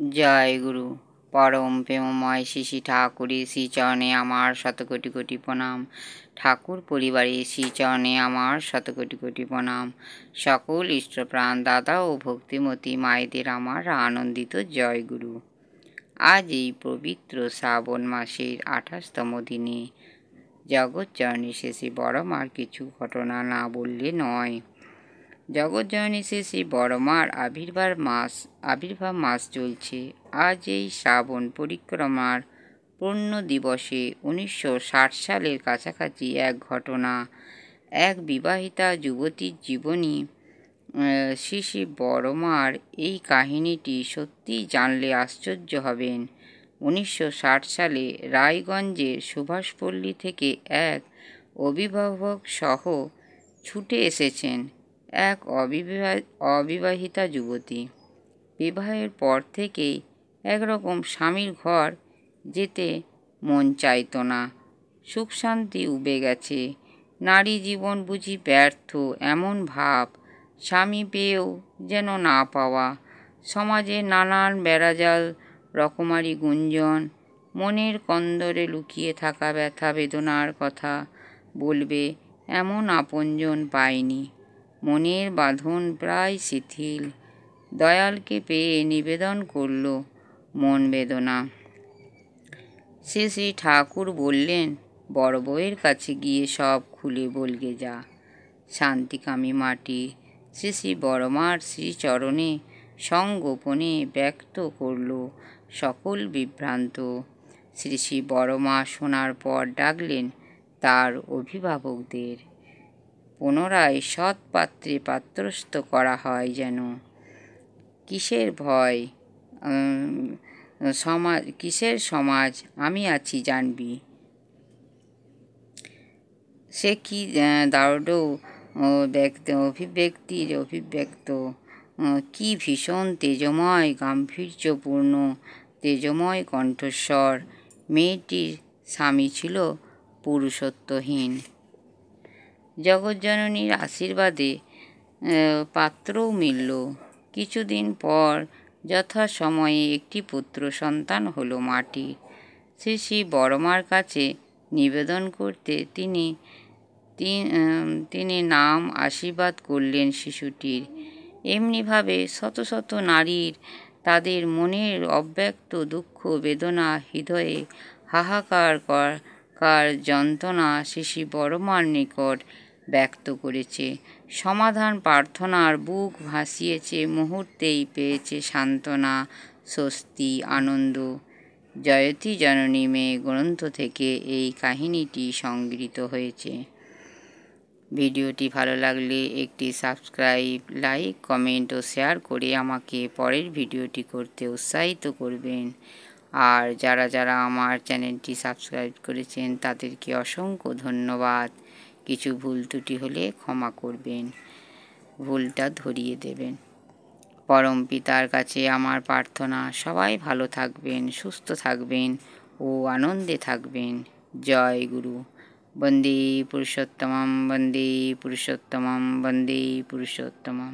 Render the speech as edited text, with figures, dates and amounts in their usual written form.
জয় গুরু। পরম প্রেমময় শ্রী শ্রী ঠাকুরের শ্রীচরণে আমার শতকোটি কোটি প্রণাম। ঠাকুর পরিবারের শ্রীচরণে আমার শতকোটি কোটি প্রণাম। সকল ইষ্টপ্রাণ দাদা ও ভক্তিমতী মায়েদের আমার আনন্দিত জয় গুরু। আজ এই পবিত্র শ্রাবণ মাসের 28তম দিনে জগৎজননী শেষে বড় মার কিছু ঘটনা না বললে নয়। জগৎজননী শেষে বড় মার আবির্ভাব মাস চলছে। আজ এই শ্রাবণ পরিক্রমার পূর্ণ দিবসে 1960 সালের কাছাকাছি এক ঘটনা, এক বিবাহিতা যুবতীর জীবনী। শ্রী শ্রী বড় মার এই কাহিনীটি সত্যিই জানলে আশ্চর্য হবেন। 1960 সালে রায়গঞ্জের সুভাষপল্লী থেকে এক অভিভাবক সহ ছুটে এসেছেন এক অবিবাহিতা যুবতী। বিবাহের পর থেকেই একরকম স্বামীর ঘর যেতে মন চাইত না। সুখ শান্তি উবে গেছে, নারী জীবন বুঝি ব্যর্থ এমন ভাব, স্বামী পেয়েও যেন না পাওয়া। সমাজে নানান বেড়াজাল, রকমারি গুঞ্জন, মনের কন্দরে লুকিয়ে থাকা ব্যথা বেদনার কথা বলবে এমন আপনজন পায়নি। মনের বাঁধন প্রায় শিথিল। দয়ালকে পেয়ে নিবেদন করল মন বেদনা। শ্রী শ্রী ঠাকুর বললেন, বড় বউয়ের কাছে গিয়ে সব খুলে বলগে যা। শান্তিকামী মাটি শ্রী শ্রী বড় মার শ্রীচরণে সংগোপনে ব্যক্ত করল সকল বিভ্রান্ত। শ্রী শ্রী বড় মা শোনার পর ডাকলেন তার অভিভাবকদের। পুনরায় সৎ পাত্রে পাত্রস্থ করা হয় যেন। কিসের ভয়, কিসের সমাজ, আমি আছি জানবি। সে কি দারুণ অভিব্যক্ত, কি ভীষণ তেজময় গাম্ভীর্যপূর্ণ তেজময় কণ্ঠস্বর। মেয়েটির স্বামী ছিল পুরুষত্বহীন। জগৎজননীর আশীর্বাদে পাত্রও মিলল। কিছুদিন পর যথাসময়ে একটি পুত্র সন্তান হলো মাটির। শ্রী শ্রী বড়মার কাছে নিবেদন করতে তিনি নাম আশীর্বাদ করলেন শিশুটির। এমনিভাবে শত শত নারীর তাদের মনের অব্যক্ত দুঃখ বেদনা, হৃদয়ে হাহাকার যন্ত্রণা শ্রী শ্রী বড়মার নিকট ব্যক্ত করেছে। সমাধান প্রার্থনার বুক ভাসিয়েছে, মুহূর্তেই পেয়েছে সান্ত্বনা, স্বস্তি, আনন্দ। জয়তী জননী মেয়ে গ্রন্থ থেকে এই কাহিনীটি সংগৃহীত হয়েছে। ভিডিওটি ভালো লাগলে একটি সাবস্ক্রাইব, লাইক, কমেন্ট ও শেয়ার করে আমাকে পরের ভিডিওটি করতে উৎসাহিত করবেন। আর যারা যারা আমার চ্যানেলটি সাবস্ক্রাইব করেছেন তাদেরকে অসংখ্য ধন্যবাদ। কিছু ভুল ত্রুটি হলে ক্ষমা করবেন, ভুলটা ধরিয়ে দেবেন। পরম পিতার কাছে আমার প্রার্থনা, সবাই ভালো থাকবেন, সুস্থ থাকবেন ও আনন্দে থাকবেন। জয় গুরু। বন্দে পুরুষোত্তমম, বন্দে পুরুষোত্তমম, বন্দে পুরুষোত্তমম।